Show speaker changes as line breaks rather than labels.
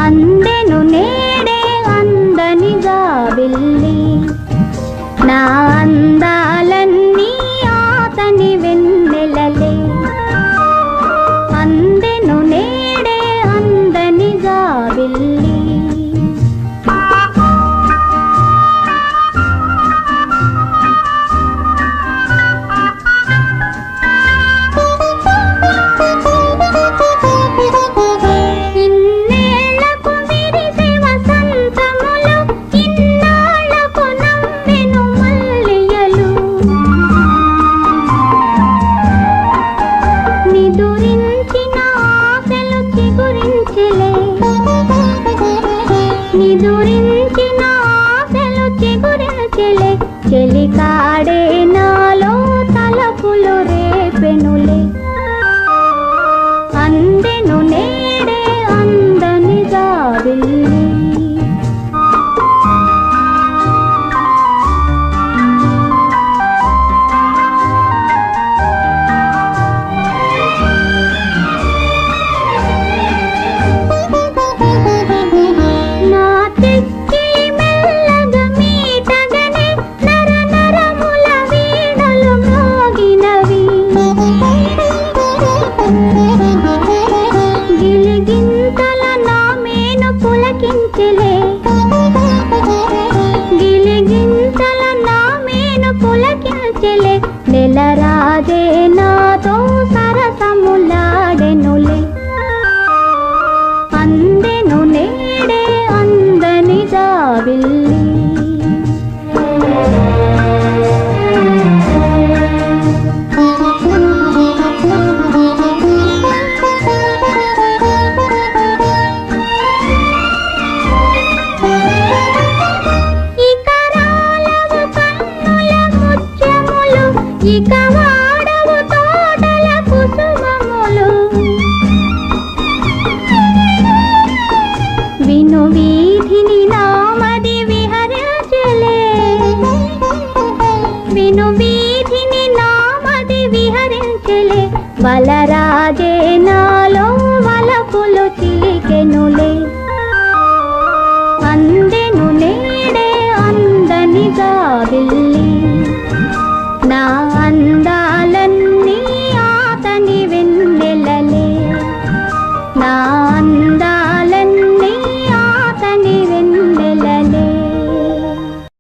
అందెను నేడే అందనిగా వెళ్ళి నా అందాలన్నీ ఆతని వెన్నెలలే అందెను నేడే అందనిగా వెళ్ళి నిదురించిన ఆశలు చిగురించెలే చెలికాడే నాలో తలపులు రేపెనులే అందెను నేడే అందనిగా వెళ్ళి నెలరాజే నాతో సరసములాడెనులే అందెను నేడే అందనిగా వెళ్ళి ఇక వాడవు తోటల కుసుమములు విను వీధిని నామది విహరించెలే విను వీధిని నామది విహరించెలే వలరాజే నాలో వలపులు చిలికెనులే అందెను నేడే అందనిగా వెళ్ళి